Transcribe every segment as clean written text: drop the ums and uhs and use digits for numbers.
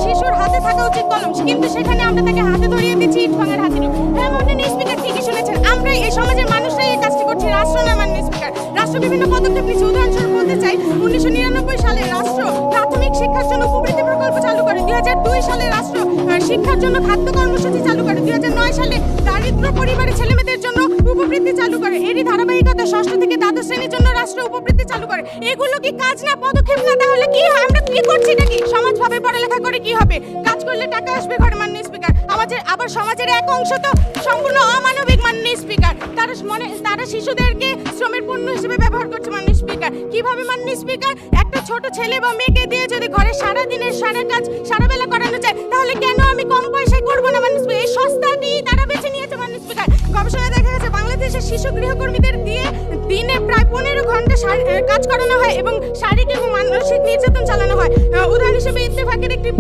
শিশুর হাতে থাকা উচিত কলম, কিন্তু সেখানে আমরা তাকে হাতে ধরিয়ে দিচ্ছি ইট ভাঙার হাতির। হ্যাঁ মাননীয় স্পিকার, ঠিকই শুনেছেন, আমরা এই সমাজের মানুষরাই এই কাজটি করছি, রাষ্ট্র নয় মাননীয় স্পিকার। রাষ্ট্র বিভিন্ন পদক্ষেপ নিচ্ছে। উদাহরণস্বরূপ বলতে চাই, 1999 সালে রাষ্ট্র প্রাথমিক শিক্ষার জন্য উপবৃত্তি প্রকল্প চালু করে, 2002 সালে রাষ্ট্র শিক্ষার জন্য খাদ্য কর্মসূচি চালু করে, 2009 সালে দারিদ্র পরিবারের ছেলেমেয়েদের জন্য উপবৃত্তি চালু করে। এরই ধারাবাহিকতা ষষ্ঠ থেকে দ্বাদশ শ্রেণীর জন্য রাষ্ট্র উপবৃত্তি চালু করে। এগুলো কি কাজ না, পদক্ষেপ না? তাহলে কি হয়? আমরা কি করছি এটা কি? সমাজভাবে পড়ালেখা করে কি হবে? কাজ করলে টাকা আসবে ঘরে মাননীয় স্পিকার। আবার সমাজের এক অংশ তো সম্পূর্ণ অমানবিক মাননীয় স্পিকার। তারা শিশুদেরকে শ্রমের পণ্য হিসেবে ব্যবহার করছে মাননীয় স্পিকার। কিভাবে মাননীয় স্পিকার? একটা ছোট ছেলে বা মেয়েকে দিয়ে যদি ঘরে সারা দিনের সারা কাজ সারা বেলা করানো যায়, তাহলে কেন আমি কম পয়সায় করবো না মাননীয় স্পিকার? এই সস্তাটি তারা বেছে নিয়েছে মাননীয় স্পিকার। গবেষণায় দেখা গেছে বাংলাদেশের শিশু গৃহকর্মীদের দিয়ে দিনে প্রায় 15 ঘন্টা কাজ করানো হয় এবং শারীরিক এবং মানসিক নির্যাতন চালানো হয়। উদাহরণ হিসেবে ইত্তেফাকের একটি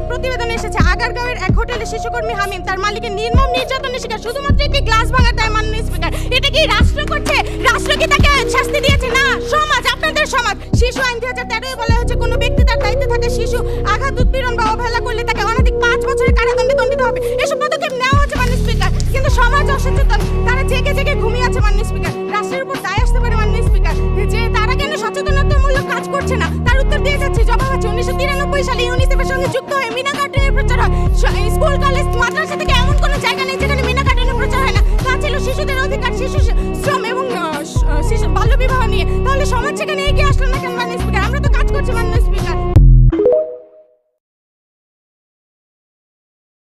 প্রতিবেদন এসেছে, আগারগাঁওয়ের এক হোটেলে শিশুকর্মী হামিম তার মালিকের নির্মম নির্যাতনের শিকার শুধুমাত্র একটি গ্লাস ভাঙার দায় মাননীয় স্পিকার। এটা কি রাষ্ট্র করছে? রাষ্ট্র কি তাকে শাস্তি দিয়েছে? না, সমাজ, আপনাদের সমাজ। শিশু আইন 2013 বলা হয়েছে, কোনো ব্যক্তি তার দায়িত্বে থাকা শিশু আঘাত, উৎপীড়ন বা অবহেলা করলে তাকে অনধিক 5 বছরের কারাদণ্ডে দণ্ডিত হবে। এসব পদক্ষেপ নেওয়া হচ্ছে মাননীয় স্পিকার, কিন্তু সমাজ অসচেতন। তারা জেগে জেগে ঘুমিয়ে আছে মাননীয় স্পিকার। রাষ্ট্রের উপর দায় আসতে পারে মাননীয় স্পিকার যে তারা কেন সচেতনতামূলক কাজ করছে না। তার উত্তর দিয়ে যাচ্ছে, জবাব আছে। 1993 সালে ইউনিসেফের সঙ্গে যুক্ত হয়ে মিনা কার্টুনের প্রচার হয়। স্কুল, কলেজ, মাদ্রাসা থেকে